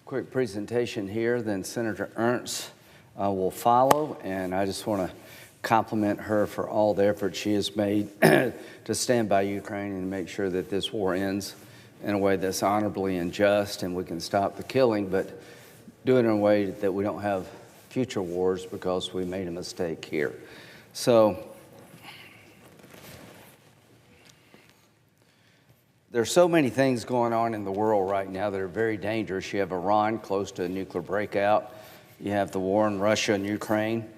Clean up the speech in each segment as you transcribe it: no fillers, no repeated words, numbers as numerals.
quick presentation here, then Senator Ernst will follow, and I just want to compliment her for all the effort she has made to stand by Ukraine and make sure that this war ends in a way that's honorably and just, and we can stop the killing, but do it in a way that we don't have future wars because we made a mistake here. So there's so many things going on in the world right now that are very dangerous. You have Iran close to a nuclear breakout. You have the war in Russia and Ukraine.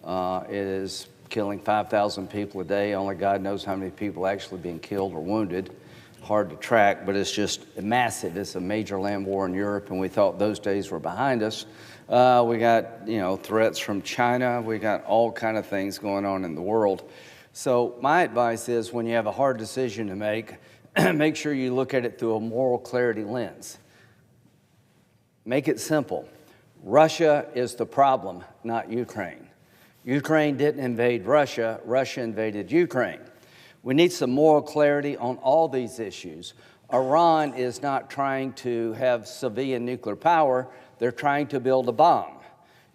It is killing 5,000 people a day. Only God knows how many people actually being killed or wounded. Hard to track, but it's just massive. It's a major land war in Europe, and we thought those days were behind us. We got, threats from China. We got all kind of things going on in the world. So my advice is when you have a hard decision to make, make sure you look at it through a moral clarity lens. Make it simple. Russia is the problem, not Ukraine. Ukraine didn't invade Russia. Russia invaded Ukraine. We need some moral clarity on all these issues. Iran is not trying to have civilian nuclear power. They're trying to build a bomb.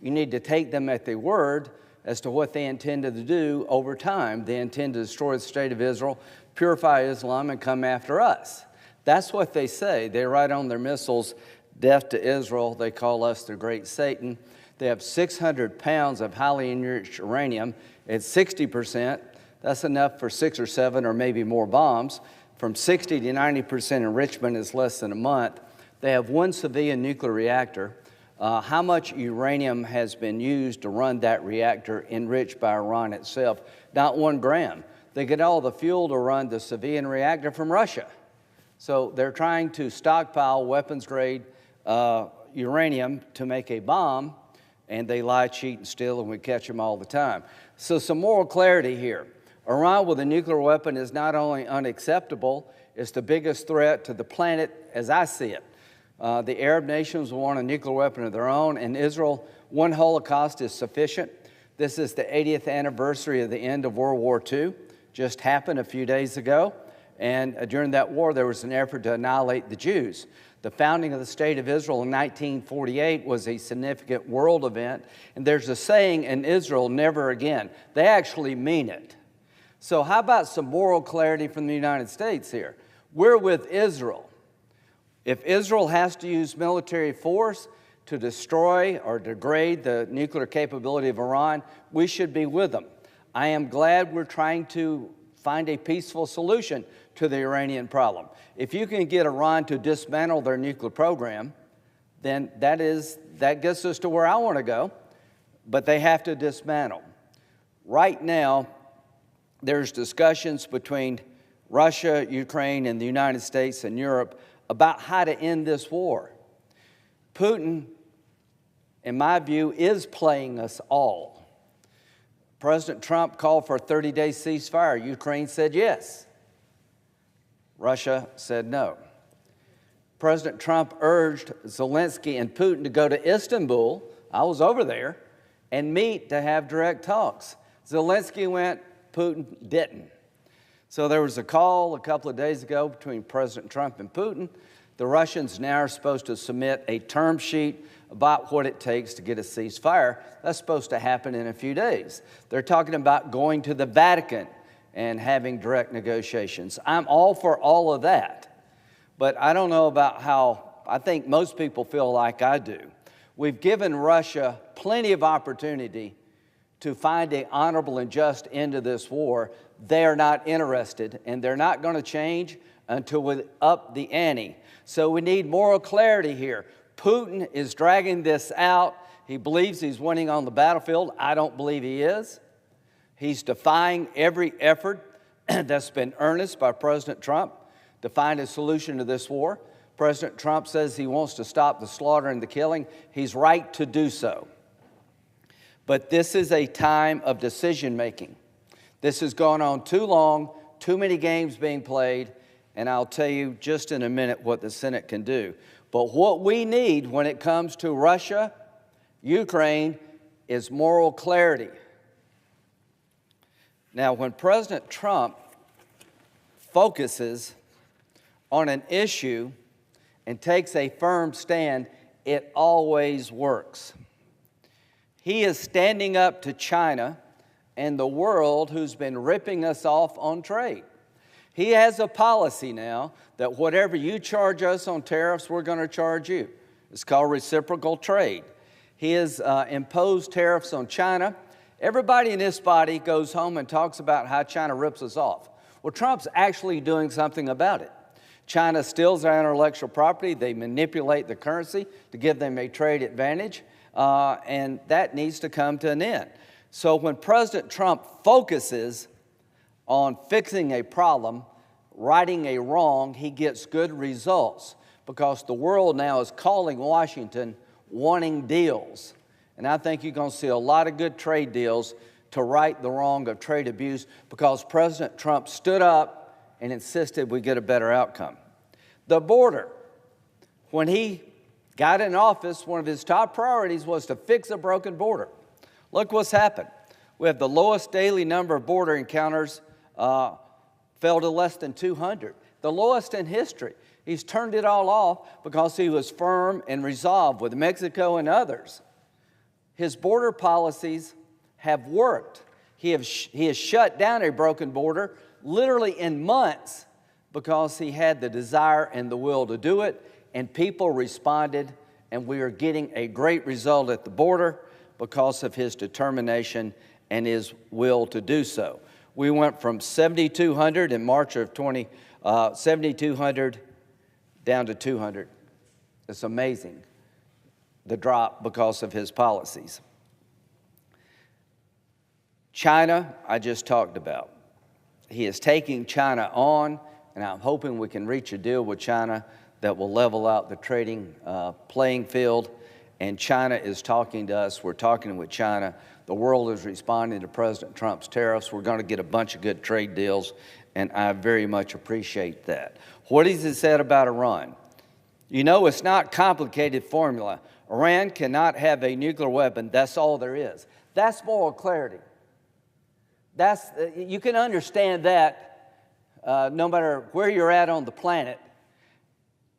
You need to take them at their word as to what they intended to do over time. They intend to destroy the state of Israel, purify Islam, and come after us. That's what they say. They write on their missiles, "Death to Israel." They call us the great Satan. They have 600 pounds of highly enriched uranium. At 60%, that's enough for 6 or 7 or maybe more bombs. From 60 to 90% enrichment is less than a month. They have one civilian nuclear reactor. How much uranium has been used to run that reactor enriched by Iran itself? Not 1 gram. They get all the fuel to run the civilian reactor from Russia. So they're trying to stockpile weapons-grade uranium to make a bomb, and they lie, cheat, and steal, and we catch them all the time. So some moral clarity here. Iran with a nuclear weapon is not only unacceptable, it's the biggest threat to the planet as I see it. The Arab nations want a nuclear weapon of their own, and Israel, one Holocaust is sufficient. This is the 80th anniversary of the end of World War II, just happened a few days ago, and during that war there was an effort to annihilate the Jews. The founding of the State of Israel in 1948 was a significant world event, and there's a saying in Israel, never again. They actually mean it. So how about some moral clarity from the United States here? We're with Israel. If Israel has to use military force to destroy or degrade the nuclear capability of Iran, we should be with them. I am glad we're trying to find a peaceful solution to the Iranian problem. If you can get Iran to dismantle their nuclear program, then that gets us to where I want to go, but they have to dismantle. Right now, there's discussions between Russia, Ukraine, and the United States and Europe about how to end this war. Putin, in my view, is playing us all. President Trump called for a 30-day ceasefire. Ukraine said yes. Russia said no. President Trump urged Zelensky and Putin to go to Istanbul, I was over there, and meet to have direct talks. Zelensky went, Putin didn't. So there was a call a couple of days ago between President Trump and Putin. The Russians now are supposed to submit a term sheet about what it takes to get a ceasefire. That's supposed to happen in a few days. They're talking about going to the Vatican and having direct negotiations. I'm all for all of that, but I don't know about how I think most people feel like I do. We've given Russia plenty of opportunity to find an honorable and just end to this war. They are not interested, and they're not going to change until we up the ante. So we need moral clarity here. Putin is dragging this out. He believes he's winning on the battlefield. I don't believe he is. He's defying every effort that's been earnest by President Trump to find a solution to this war. President Trump says he wants to stop the slaughter and the killing. He's right to do so. But this is a time of decision-making. This has gone on too long, too many games being played, and I'll tell you just in a minute what the Senate can do. But what we need when it comes to Russia, Ukraine, is moral clarity. Now, when President Trump focuses on an issue and takes a firm stand, it always works. He is standing up to China and the world who's been ripping us off on trade. He has a policy now that whatever you charge us on tariffs, we're going to charge you. It's called reciprocal trade. He has imposed tariffs on China. Everybody in this body goes home and talks about how China rips us off. Well, Trump's actually doing something about it. China steals our intellectual property. They manipulate the currency to give them a trade advantage, and that needs to come to an end. So when President Trump focuses on fixing a problem, righting a wrong, he gets good results because the world now is calling Washington wanting deals. And I think you're going to see a lot of good trade deals to right the wrong of trade abuse because President Trump stood up and insisted we get a better outcome. The border. When he got in office, one of his top priorities was to fix a broken border. Look what's happened. We have the lowest daily number of border encounters, fell to less than 200, the lowest in history. He's turned it all off because he was firm and resolved with Mexico and others. His border policies have worked. He has shut down a broken border literally in months because he had the desire and the will to do it, and people responded, and we are getting a great result at the border because of his determination and his will to do so. We went from 7,200 in March of 7,200 down to 200. It's amazing, the drop because of his policies. China, I just talked about. He is taking China on, and I'm hoping we can reach a deal with China that will level out the trading playing field. And China is talking to us. We're talking with China. The world is responding to President Trump's tariffs. We're going to get a bunch of good trade deals, and I very much appreciate that. What has he said about Iran? You know, it's not complicated formula. Iran cannot have a nuclear weapon. That's all there is. That's moral clarity. You can understand that no matter where you're at on the planet.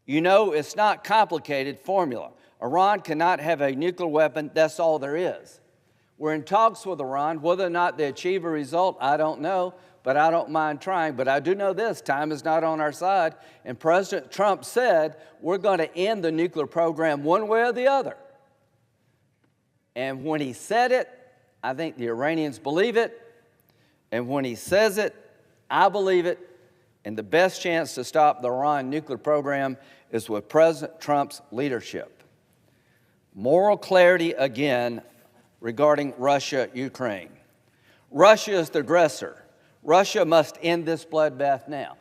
You know, it's not complicated formula. Iran cannot have a nuclear weapon. That's all there is. We're in talks with Iran. Whether or not they achieve a result, I don't know, but I don't mind trying. But I do know this, time is not on our side. And President Trump said, we're going to end the nuclear program one way or the other. And when he said it, I think the Iranians believe it. And when he says it, I believe it. And the best chance to stop the Iran nuclear program is with President Trump's leadership. Moral clarity again regarding Russia, Ukraine. Russia is the aggressor. Russia must end this bloodbath now.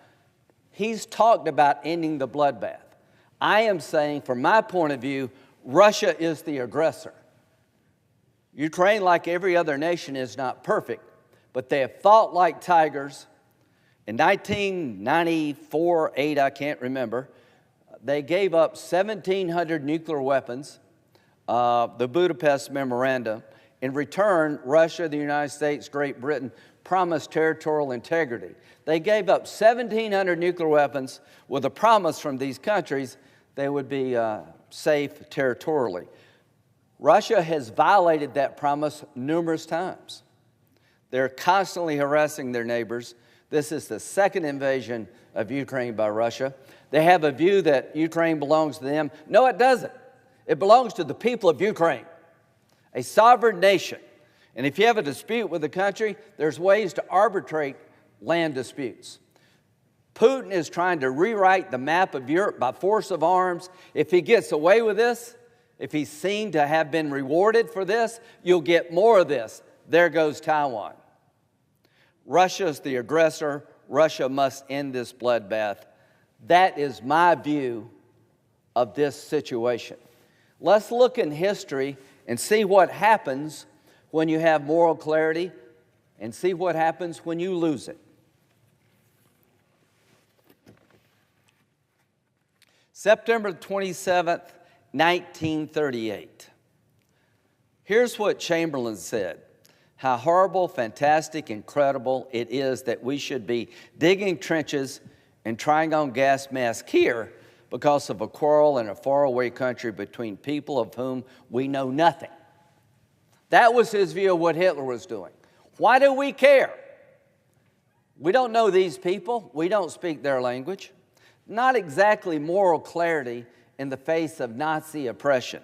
He's talked about ending the bloodbath. I am saying, from my point of view, Russia is the aggressor. Ukraine, like every other nation, is not perfect, but they have fought like tigers. In 1994, 8, I can't remember, they gave up 1,700 nuclear weapons, the Budapest Memorandum. In return, Russia, the United States, Great Britain promised territorial integrity. They gave up 1,700 nuclear weapons with a promise from these countries they would be safe territorially. Russia has violated that promise numerous times. They're constantly harassing their neighbors. This is the second invasion of Ukraine by Russia. They have a view that Ukraine belongs to them. No, it doesn't. It belongs to the people of Ukraine, a sovereign nation. And if you have a dispute with a country, there's ways to arbitrate land disputes. Putin is trying to rewrite the map of Europe by force of arms. If he gets away with this, if he's seen to have been rewarded for this, you'll get more of this. There goes Taiwan. Russia's the aggressor. Russia must end this bloodbath. That is my view of this situation. Let's look in history and see what happens when you have moral clarity and see what happens when you lose it. September 27th, 1938. Here's what Chamberlain said. How horrible, fantastic, incredible it is that we should be digging trenches and trying on gas masks here, because of a quarrel in a faraway country between people of whom we know nothing. That was his view of what Hitler was doing. Why do we care? We don't know these people. We don't speak their language. Not exactly moral clarity in the face of Nazi oppression.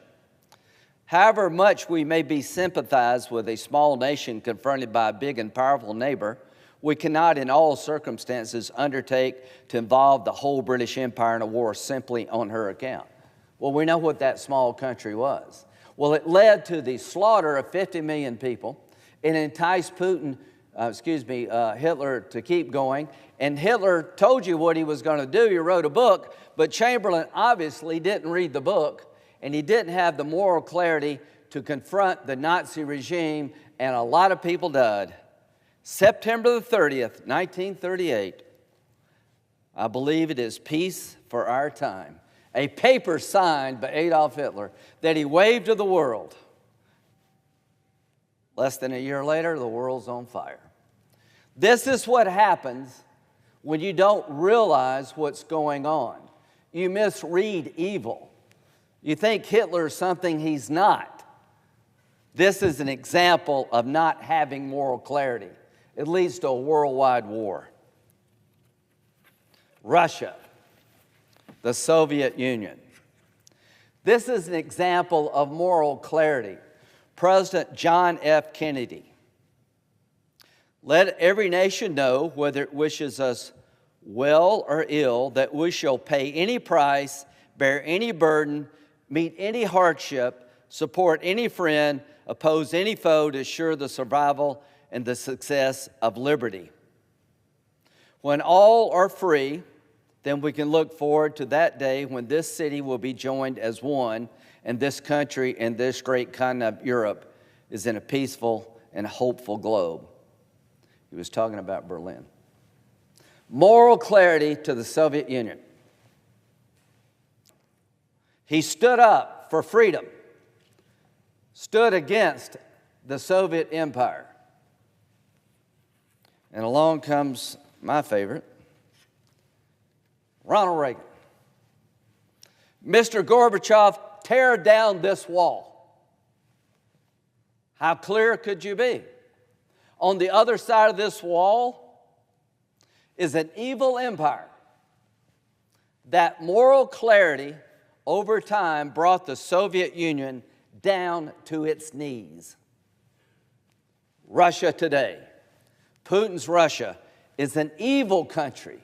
However much we may be sympathized with a small nation confronted by a big and powerful neighbor, we cannot in all circumstances undertake to involve the whole British Empire in a war simply on her account. Well, we know what that small country was. Well, it led to the slaughter of 50 million people. It enticed Hitler to keep going. And Hitler told you what he was going to do. He wrote a book, but Chamberlain obviously didn't read the book, and he didn't have the moral clarity to confront the Nazi regime, and a lot of people died. September the 30th, 1938, I believe it is Peace for Our Time, a paper signed by Adolf Hitler that he waved to the world. Less than a year later, the world's on fire. This is what happens when you don't realize what's going on. You misread evil. You think Hitler is something he's not. This is an example of not having moral clarity. It leads to a worldwide war. Russia, the Soviet Union. This is an example of moral clarity. President John F. Kennedy. Let every nation know, whether it wishes us well or ill, that we shall pay any price, bear any burden, meet any hardship, support any friend, oppose any foe to assure the survival and the success of liberty. When all are free, then we can look forward to that day when this city will be joined as one, and this country and this great continent of Europe is in a peaceful and hopeful globe. He was talking about Berlin. Moral clarity to the Soviet Union. He stood up for freedom, stood against the Soviet Empire. And along comes my favorite, Ronald Reagan. Mr. Gorbachev, tear down this wall. How clear could you be? On the other side of this wall is an evil empire. That moral clarity over time brought the Soviet Union down to its knees. Russia today, Putin's Russia, is an evil country,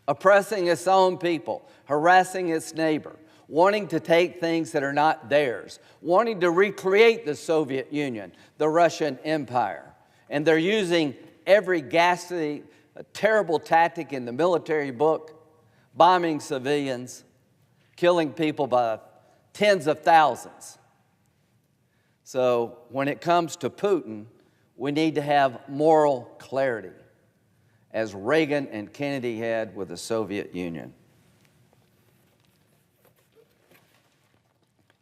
oppressing its own people, harassing its neighbor, wanting to take things that are not theirs, wanting to recreate the Soviet Union, the Russian Empire. And they're using every ghastly, terrible tactic in the military book, bombing civilians, killing people by tens of thousands. So when it comes to Putin, we need to have moral clarity, as Reagan and Kennedy had with the Soviet Union.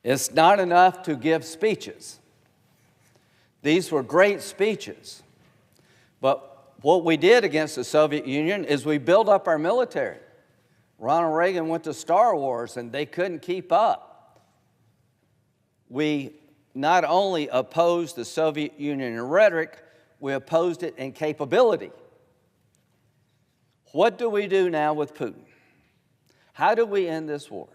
It's not enough to give speeches. These were great speeches. But what we did against the Soviet Union is we built up our military. Ronald Reagan went to Star Wars and they couldn't keep up. We not only opposed the Soviet Union in rhetoric, we opposed it in capability. What do we do now with Putin? How do we end this war?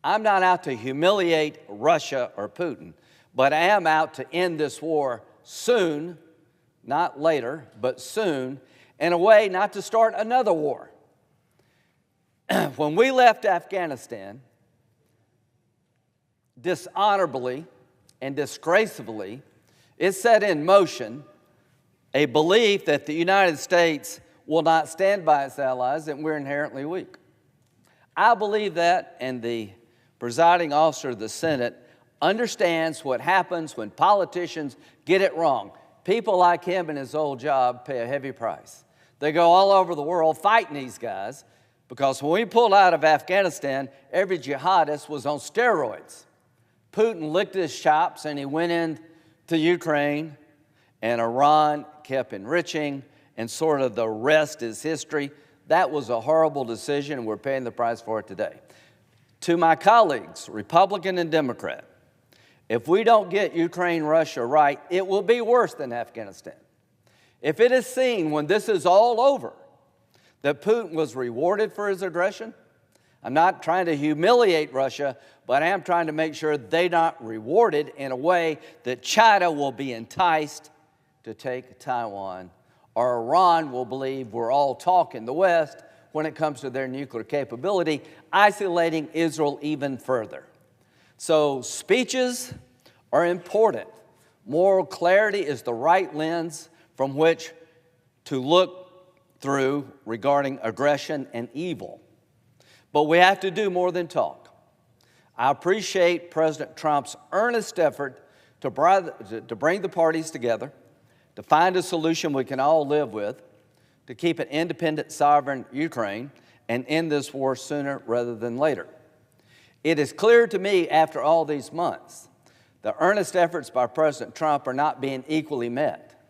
I'm not out to humiliate Russia or Putin, but I am out to end this war soon, not later, but soon, in a way not to start another war. When we left Afghanistan, dishonorably and disgracefully, it set in motion a belief that the United States will not stand by its allies and we're inherently weak. I believe that, and the presiding officer of the Senate understands what happens when politicians get it wrong. People like him in his old job pay a heavy price. They go all over the world fighting these guys because when we pulled out of Afghanistan, every jihadist was on steroids. Putin licked his chops and he went into Ukraine, and Iran kept enriching, and sort of the rest is history. That was a horrible decision, and we're paying the price for it today. To my colleagues, Republican and Democrat, if we don't get Ukraine, Russia right, it will be worse than Afghanistan. If it is seen when this is all over that Putin was rewarded for his aggression, I'm not trying to humiliate Russia, but I am trying to make sure they're not rewarded in a way that China will be enticed to take Taiwan, or Iran will believe we're all talk in the West when it comes to their nuclear capability, isolating Israel even further. So speeches are important. Moral clarity is the right lens from which to look through regarding aggression and evil. But we have to do more than talk. I appreciate President Trump's earnest effort to bring the parties together, to find a solution we can all live with, to keep an independent, sovereign Ukraine, and end this war sooner rather than later. It is clear to me after all these months, the earnest efforts by President Trump are not being equally met.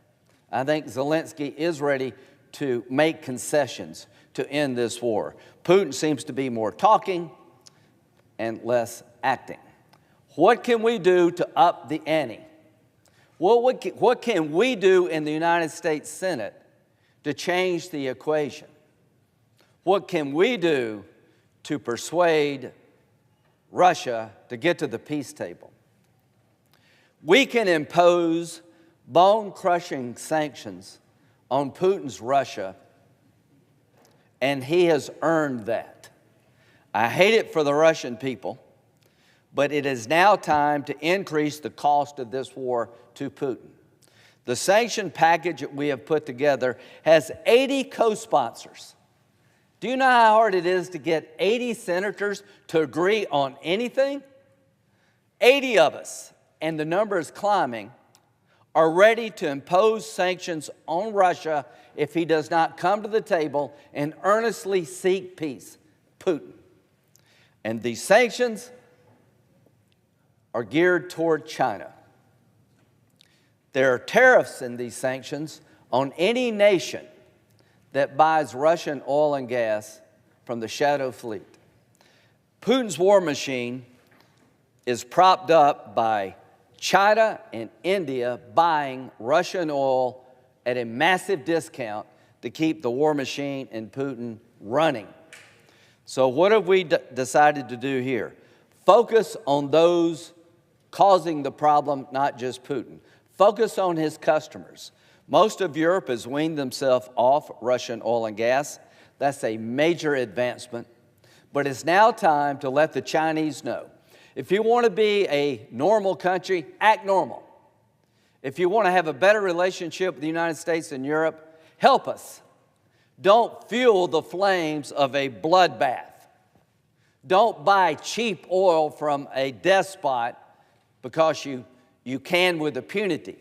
I think Zelensky is ready to make concessions to end this war. Putin seems to be more talking and less acting. What can we do to up the ante? What can we do in the United States Senate to change the equation? What can we do to persuade Russia to get to the peace table? We can impose bone-crushing sanctions on Putin's Russia, and he has earned that. I hate it for the Russian people, but it is now time to increase the cost of this war to Putin. The sanction package that we have put together has 80 co-sponsors. Do you know how hard it is to get 80 senators to agree on anything? 80 of us, and the number is climbing, are ready to impose sanctions on Russia if he does not come to the table and earnestly seek peace, Putin. And these sanctions are geared toward China. There are tariffs in these sanctions on any nation that buys Russian oil and gas from the shadow fleet. Putin's war machine is propped up by China and India buying Russian oil at a massive discount to keep the war machine and Putin running. So what have we decided to do here? Focus on those causing the problem, not just Putin. Focus on his customers. Most of Europe has weaned themselves off Russian oil and gas. That's a major advancement. But it's now time to let the Chinese know. If you want to be a normal country, act normal. If you want to have a better relationship with the United States and Europe, help us. Don't fuel the flames of a bloodbath. Don't buy cheap oil from a despot because you can with impunity.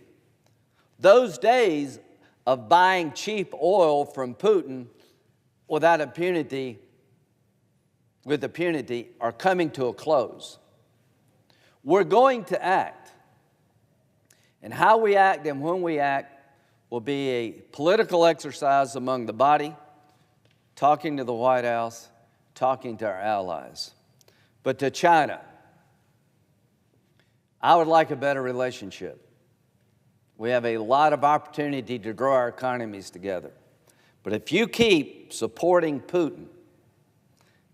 Those days of buying cheap oil from Putin without impunity, with impunity, are coming to a close. We're going to act. And how we act and when we act will be a political exercise among the body, talking to the White House, talking to our allies. But to China, I would like a better relationship. We have a lot of opportunity to grow our economies together. But if you keep supporting Putin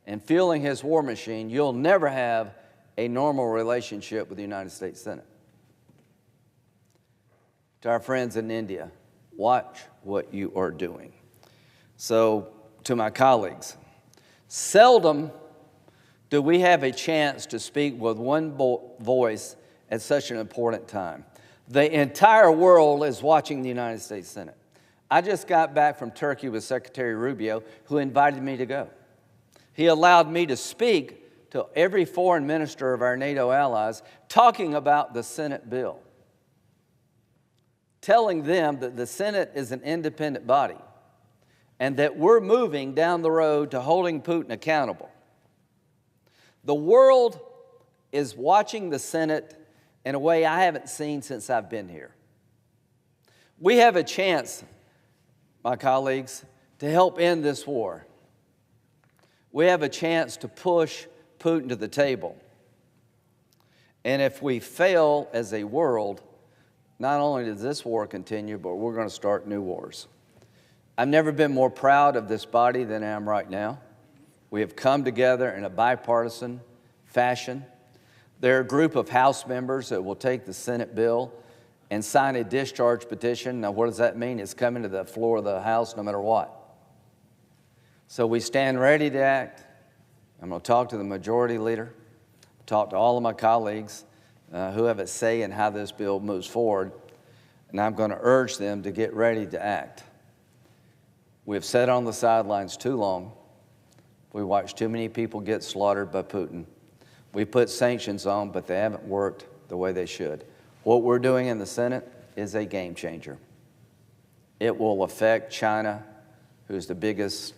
and fueling his war machine, you'll never have a normal relationship with the United States Senate. To our friends in India, watch what you are doing. So, to my colleagues, seldom do we have a chance to speak with one voice at such an important time. The entire world is watching the United States Senate. I just got back from Turkey with Secretary Rubio, who invited me to go. He allowed me to speak to every foreign minister of our NATO allies, talking about the Senate bill, telling them that the Senate is an independent body and that we're moving down the road to holding Putin accountable. The world is watching the Senate in a way I haven't seen since I've been here. We have a chance, my colleagues, to help end this war. We have a chance to push Putin to the table. And if we fail as a world, not only does this war continue, but we're going to start new wars. I've never been more proud of this body than I am right now. We have come together in a bipartisan fashion. There are a group of House members that will take the Senate bill and sign a discharge petition. Now, what does that mean? It's coming to the floor of the House no matter what. So we stand ready to act. I'm going to talk to the majority leader, talk to all of my colleagues who have a say in how this bill moves forward, and I'm going to urge them to get ready to act. We have sat on the sidelines too long. We watched too many people get slaughtered by Putin. We put sanctions on, but they haven't worked the way they should. What we're doing in the Senate is a game changer. It will affect China, who's the biggest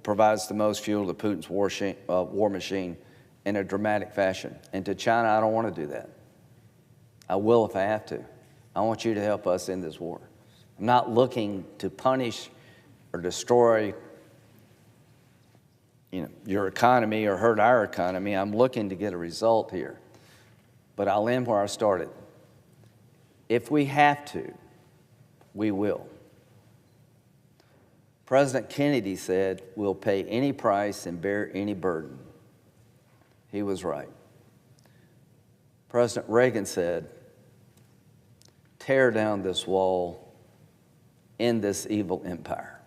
provides the most fuel to Putin's war machine, in a dramatic fashion. And to China, I don't want to do that. I will if I have to. I want you to help us in this war. I'm not looking to punish or destroy your economy or hurt our economy. I'm looking to get a result here. But I'll end where I started. If we have to, we will. President Kennedy said, "We'll pay any price and bear any burden." He was right. President Reagan said, "Tear down this wall, end this evil empire."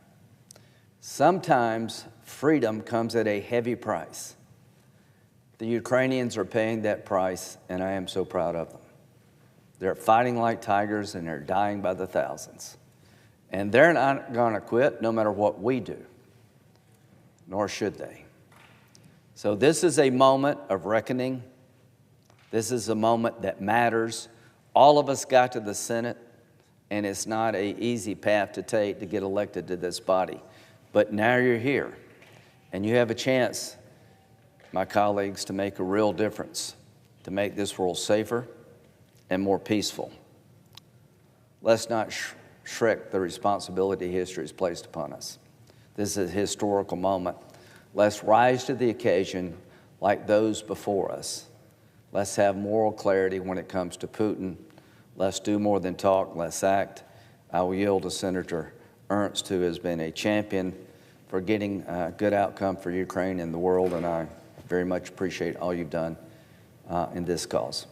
Sometimes freedom comes at a heavy price. The Ukrainians are paying that price, and I am so proud of them. They're fighting like tigers, and they're dying by the thousands. And they're not going to quit no matter what we do, nor should they. So this is a moment of reckoning. This is a moment that matters. All of us got to the Senate, and it's not an easy path to take to get elected to this body. But now you're here, and you have a chance, my colleagues, to make a real difference, to make this world safer and more peaceful. Let's not shirk the responsibility history has placed upon us. This is a historical moment. Let's rise to the occasion like those before us. Let's have moral clarity when it comes to Putin. Let's do more than talk. Let's act. I will yield to Senator Ernst, who has been a champion for getting a good outcome for Ukraine and the world, and I very much appreciate all you've done in this cause.